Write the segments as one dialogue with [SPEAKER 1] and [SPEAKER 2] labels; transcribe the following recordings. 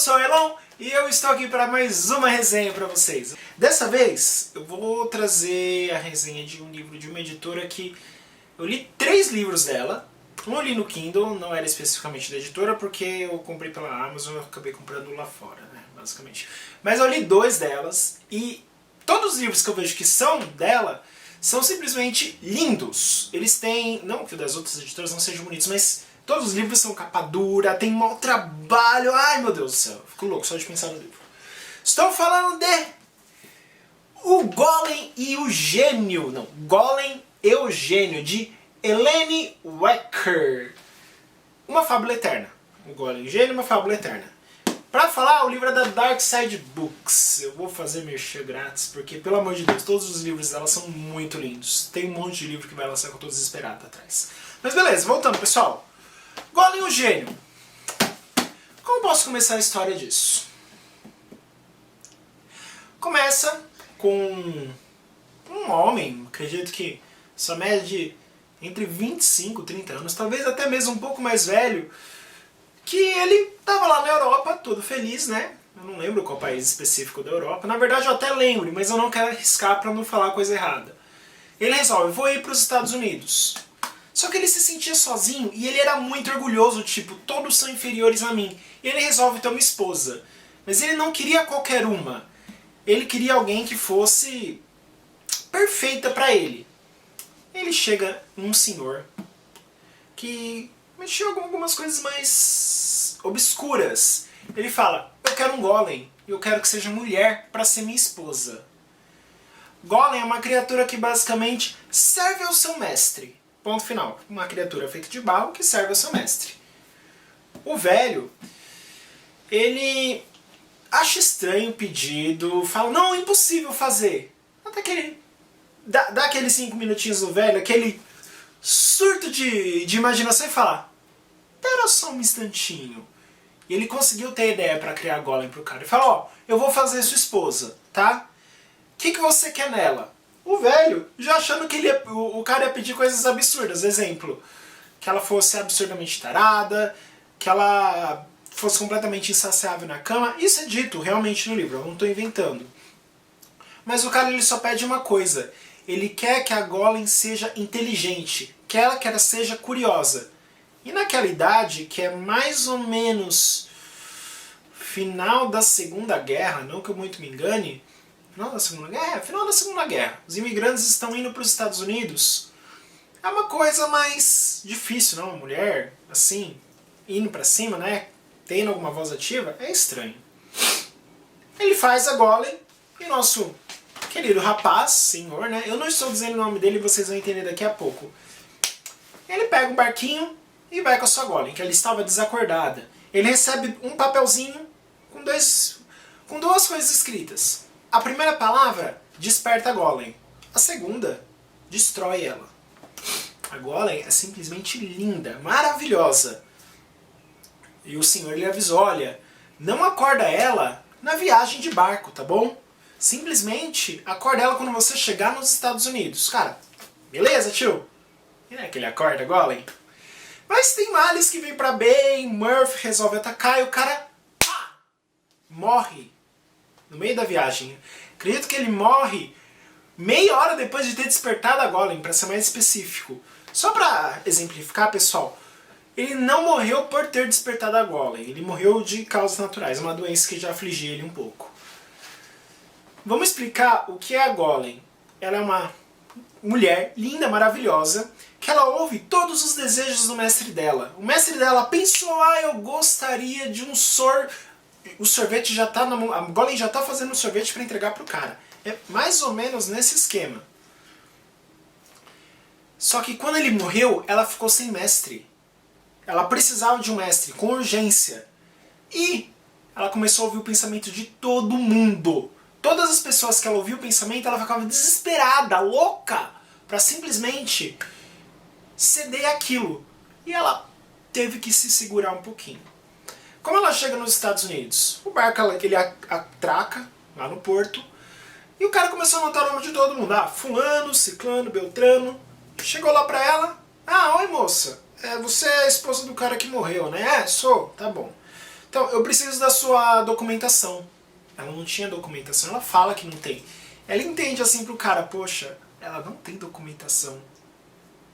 [SPEAKER 1] sou o Elon e eu estou aqui para mais uma resenha para vocês. Dessa vez eu vou trazer a resenha de um livro de uma editora que eu li 3 livros dela. Um eu li no Kindle, não era especificamente da editora porque eu comprei pela Amazon e eu acabei comprando lá fora, né, basicamente. Mas eu li 2 delas e todos os livros que eu vejo que são dela são simplesmente lindos. Eles têm, não que o das outras editoras não sejam bonitos, mas todos os livros são capa dura, tem mau trabalho, ai meu Deus do céu, fico louco só de pensar no livro. Estou falando de O Golem e o Gênio, não, Golem e o Gênio, de Elaine Wecker. Uma fábula eterna. O Golem e o Gênio, uma fábula eterna. Pra falar, o livro é da Dark Side Books. Eu vou fazer merchan grátis, porque, pelo amor de Deus, todos os livros dela são muito lindos. Tem um monte de livro que vai lançar que eu tô desesperado atrás. Mas beleza, voltando, pessoal. Golem e o Gênio. Como posso começar a história disso? Começa com um homem, acredito que sua média de entre 25 e 30 anos, talvez até mesmo um pouco mais velho, que ele estava lá na Europa, todo feliz, né? Eu não lembro qual país específico da Europa. Na verdade eu até lembro, mas eu não quero arriscar para não falar coisa errada. Ele resolve, vou ir para os Estados Unidos. Só que ele se sentia sozinho e ele era muito orgulhoso, tipo, todos são inferiores a mim. E ele resolve ter uma esposa. Mas ele não queria qualquer uma. Ele queria alguém que fosse perfeita pra ele. Ele chega num senhor que mexeu com algumas coisas mais obscuras. Ele fala, eu quero um golem, e eu quero que seja mulher pra ser minha esposa. Golem é uma criatura que basicamente serve ao seu mestre. Ponto final. Uma criatura feita de barro que serve ao seu mestre. O velho, ele acha estranho o pedido, fala, não, é impossível fazer. Até que ele dá aqueles 5 minutinhos do velho, aquele surto de imaginação e fala, espera só um instantinho. E ele conseguiu ter ideia para criar golem pro cara. Ele fala, ó, eu vou fazer sua esposa, tá? O que você quer nela? O velho, já achando que o cara ia pedir coisas absurdas. Exemplo, que ela fosse absurdamente tarada, que ela fosse completamente insaciável na cama. Isso é dito realmente no livro, eu não estou inventando. Mas o cara ele só pede uma coisa. Ele quer que a golem seja inteligente, quer que ela seja curiosa. E naquela idade, que é mais ou menos final da Segunda Guerra, não que eu muito me engane, final da Segunda Guerra? Final da Segunda Guerra. Os imigrantes estão indo para os Estados Unidos. É uma coisa mais difícil, não? Uma mulher, assim, indo para cima, né? Tendo alguma voz ativa, é estranho. Ele faz a golem e nosso querido rapaz, senhor, né? Eu não estou dizendo o nome dele, vocês vão entender daqui a pouco. Ele pega um barquinho e vai com a sua golem, que ela estava desacordada. Ele recebe um papelzinho com duas coisas escritas. A primeira palavra desperta a golem. A segunda destrói ela. A golem é simplesmente linda, maravilhosa. E o senhor lhe avisou, olha, não acorda ela na viagem de barco, tá bom? Simplesmente acorda ela quando você chegar nos Estados Unidos. Cara, beleza, tio? E não é que ele acorda, golem? Mas tem males que vem pra bem, Murphy resolve atacar e o cara pá, morre no meio da viagem. Acredito que ele morre meia hora depois de ter despertado a golem, para ser mais específico. Só pra exemplificar, pessoal, ele não morreu por ter despertado a golem, ele morreu de causas naturais, uma doença que já afligia ele um pouco. Vamos explicar o que é a golem. Ela é uma mulher linda, maravilhosa, que ela ouve todos os desejos do mestre dela. O mestre dela pensou, eu gostaria de um o sorvete já tá na mão, a golem já tá fazendo o sorvete para entregar pro cara. É mais ou menos nesse esquema. Só que quando ele morreu, ela ficou sem mestre. Ela precisava de um mestre, com urgência. E ela começou a ouvir o pensamento de todo mundo. Todas as pessoas que ela ouvia o pensamento, ela ficava desesperada, louca, para simplesmente ceder aquilo. E ela teve que se segurar um pouquinho. Como ela chega nos Estados Unidos? O barco ele atraca lá no porto. E o cara começou a anotar o nome de todo mundo. Fulano, Ciclano, Beltrano. Chegou lá pra ela. Oi moça, você é a esposa do cara que morreu, né? Sou, tá bom. Então, eu preciso da sua documentação. Ela não tinha documentação, ela fala que não tem. Ela entende assim pro cara, poxa, ela não tem documentação.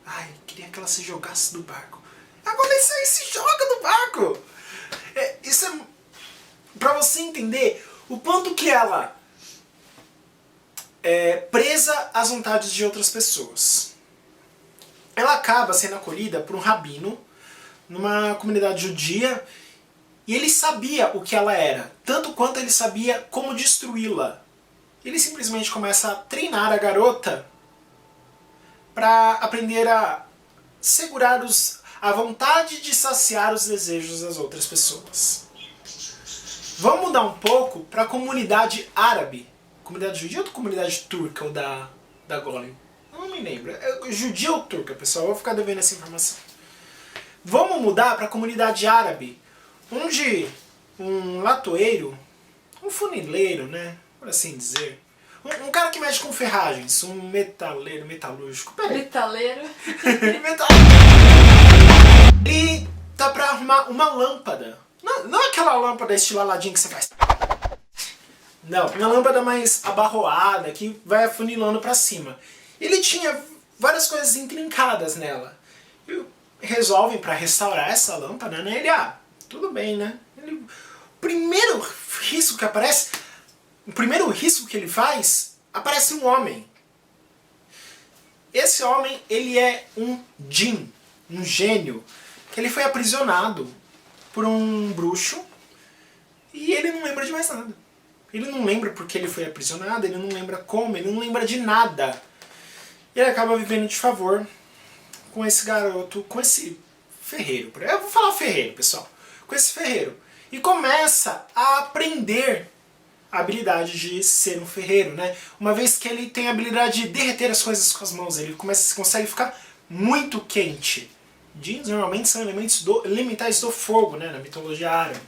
[SPEAKER 1] Ai, queria que ela se jogasse do barco. Agora isso aí se joga do barco! Isso é pra você entender o quanto que ela é presa às vontades de outras pessoas. Ela acaba sendo acolhida por um rabino numa comunidade judia e ele sabia o que ela era, tanto quanto ele sabia como destruí-la. Ele simplesmente começa a treinar a garota para aprender a segurar a vontade de saciar os desejos das outras pessoas. Vamos mudar um pouco para a comunidade árabe. Comunidade judia ou comunidade turca ou da Golem? Não me lembro. É judia ou turca, pessoal? Eu vou ficar devendo essa informação. Vamos mudar para a comunidade árabe, onde um latoeiro, um funileiro, né, por assim dizer, um cara que mexe com ferragens, um metaleiro, metalúrgico,
[SPEAKER 2] Metaleiro.
[SPEAKER 1] Ele tá pra arrumar uma lâmpada. Não aquela lâmpada estilo Aladdin que você faz. Não, uma lâmpada mais abarroada, que vai afunilando pra cima. Ele tinha várias coisas intrincadas nela. E resolvem pra restaurar essa lâmpada, né? Ele, tudo bem, né? O primeiro risco que aparece, o primeiro risco que ele faz, aparece um homem. Esse homem, ele é um djinn, um gênio, que ele foi aprisionado por um bruxo e ele não lembra de mais nada. Ele não lembra porque ele foi aprisionado, ele não lembra como, ele não lembra de nada. E ele acaba vivendo de favor com esse garoto, com esse ferreiro. Eu vou falar ferreiro, pessoal. Com esse ferreiro. E começa a aprender a habilidade de ser um ferreiro, né? Uma vez que ele tem a habilidade de derreter as coisas com as mãos, ele consegue ficar muito quente. Jeans normalmente são elementais do fogo, né, na mitologia árabe.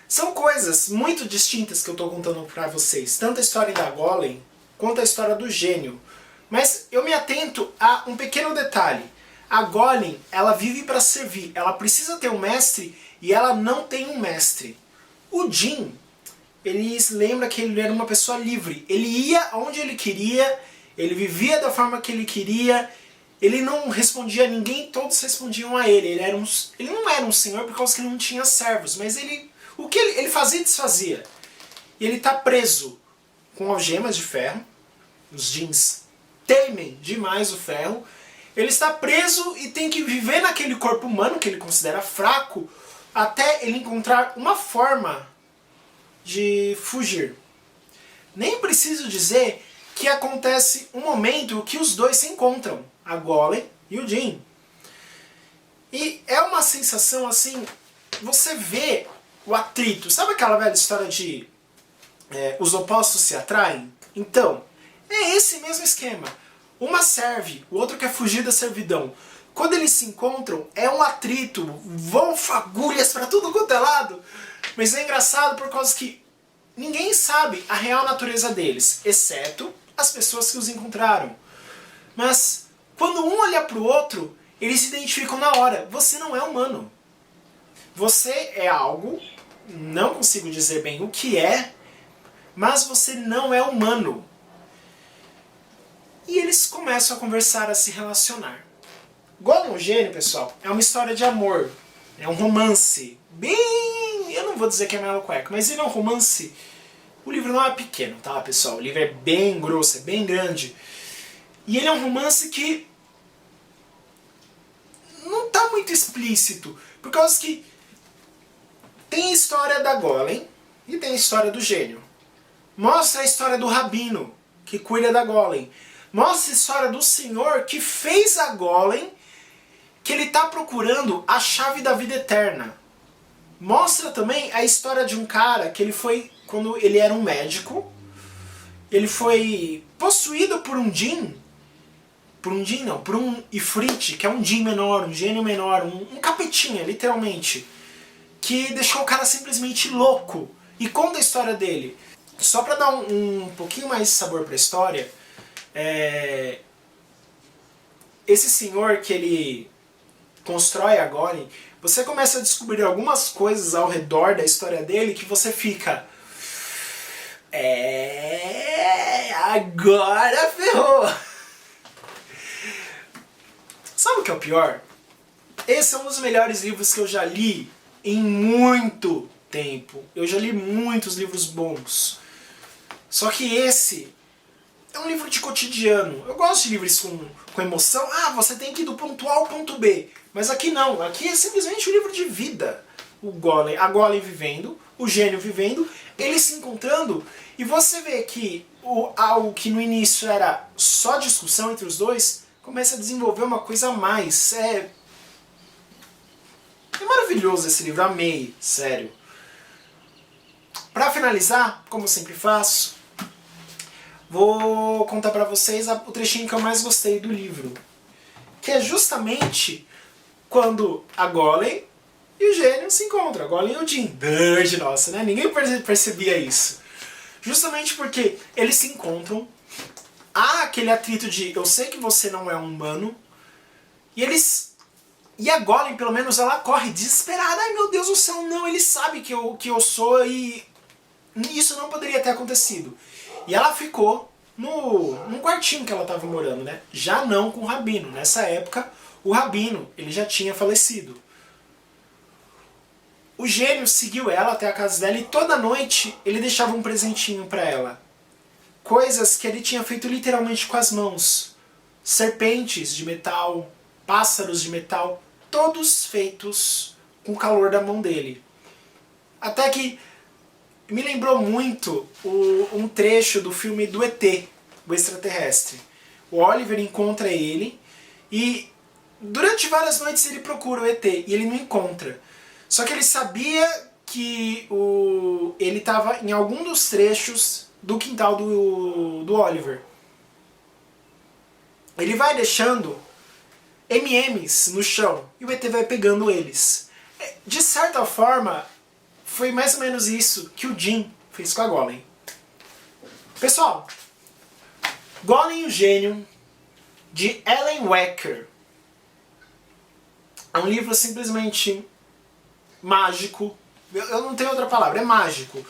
[SPEAKER 1] São coisas muito distintas que eu estou contando para vocês, tanto a história da Golem quanto a história do gênio. Mas eu me atento a um pequeno detalhe. A Golem, ela vive para servir, ela precisa ter um mestre e ela não tem um mestre. O Jin, ele lembra que ele era uma pessoa livre. Ele ia onde ele queria, ele vivia da forma que ele queria, ele não respondia a ninguém, todos respondiam a ele. Ele não era um senhor por causa que ele não tinha servos, mas o que ele fazia e desfazia. E ele está preso com algemas de ferro, os Jins temem demais o ferro, ele está preso e tem que viver naquele corpo humano que ele considera fraco, até ele encontrar uma forma de fugir. Nem preciso dizer que acontece um momento que os dois se encontram, a Golem e o Jin. E é uma sensação assim, você vê o atrito. Sabe aquela velha história de os opostos se atraem? Então, é esse mesmo esquema. Uma serve, o outro quer fugir da servidão. Quando eles se encontram, é um atrito, vão fagulhas pra tudo quanto é lado. Mas é engraçado por causa que ninguém sabe a real natureza deles, exceto as pessoas que os encontraram. Mas quando um olha pro outro, eles se identificam na hora. Você não é humano. Você é algo, não consigo dizer bem o que é, mas você não é humano. E eles começam a conversar, a se relacionar. Golem, o Gênio, pessoal, é uma história de amor. É um romance bem... eu não vou dizer que é mela cueca, mas ele é um romance... O livro não é pequeno, tá, pessoal? O livro é bem grosso, é bem grande. E ele é um romance que... não tá muito explícito, por causa que tem a história da Golem e tem a história do Gênio. Mostra a história do Rabino, que cuida da Golem. Mostra a história do Senhor que fez a Golem, que ele está procurando a chave da vida eterna. Mostra também a história de um cara que ele foi, quando ele era um médico, ele foi possuído por um djinn, por um ifrit, que é um djinn menor, um gênio menor, um capetinha, literalmente, que deixou o cara simplesmente louco. E conta a história dele. Só para dar um pouquinho mais de sabor para a história, esse senhor que ele constrói a Golem, você começa a descobrir algumas coisas ao redor da história dele que você fica... agora ferrou! Sabe o que é o pior? Esse é um dos melhores livros que eu já li em muito tempo. Eu já li muitos livros bons. Só que esse é um livro de cotidiano. Eu gosto de livros com emoção. Ah, você tem que ir do ponto A ao ponto B. Mas aqui não. Aqui é simplesmente um livro de vida. A Golem vivendo, o gênio vivendo, eles se encontrando. E você vê que algo que no início era só discussão entre os dois, começa a desenvolver uma coisa a mais. É maravilhoso esse livro. Amei. Sério. Pra finalizar, como eu sempre faço, vou contar pra vocês o trechinho que eu mais gostei do livro. Que é justamente quando a Golem e o gênio se encontram. A Golem e o Jim. Nossa, né? Ninguém percebia isso. Justamente porque eles se encontram. Há aquele atrito de eu sei que você não é um humano. E a Golem, pelo menos, ela corre desesperada. Ai, meu Deus do céu, não. Ele sabe que eu sou e isso não poderia ter acontecido. E ela ficou num quartinho que ela estava morando, né? Já não com o Rabino. Nessa época, o Rabino, ele já tinha falecido. O gênio seguiu ela até a casa dela e toda noite ele deixava um presentinho para ela. Coisas que ele tinha feito literalmente com as mãos. Serpentes de metal, pássaros de metal, todos feitos com o calor da mão dele. Até que me lembrou muito um trecho do filme do ET, o extraterrestre. O Oliver encontra ele e durante várias noites ele procura o ET e ele não encontra. Só que ele sabia que ele estava em algum dos trechos do quintal do Oliver. Ele vai deixando M&M's no chão e o ET vai pegando eles. De certa forma, foi mais ou menos isso que o Jim fez com a Golem. Pessoal, Golem e o Gênio, de Ellen Wecker. É um livro simplesmente mágico. Eu não tenho outra palavra, é mágico.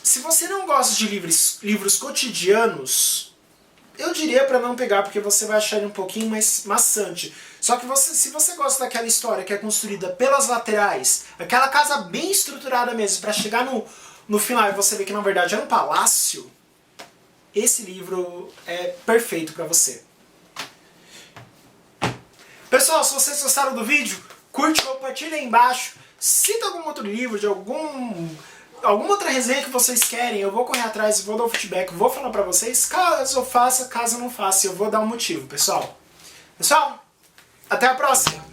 [SPEAKER 1] Se você não gosta de livros cotidianos, eu diria para não pegar, porque você vai achar ele um pouquinho mais maçante. Só que se você gosta daquela história que é construída pelas laterais, aquela casa bem estruturada mesmo, para chegar no final e você ver que na verdade é um palácio, esse livro é perfeito para você. Pessoal, se vocês gostaram do vídeo, curte, compartilha aí embaixo. Cita algum outro livro, de alguma outra resenha que vocês querem, eu vou correr atrás, vou dar um feedback, vou falar pra vocês, caso eu faça, caso eu não faça, eu vou dar um motivo, pessoal. Pessoal, até a próxima!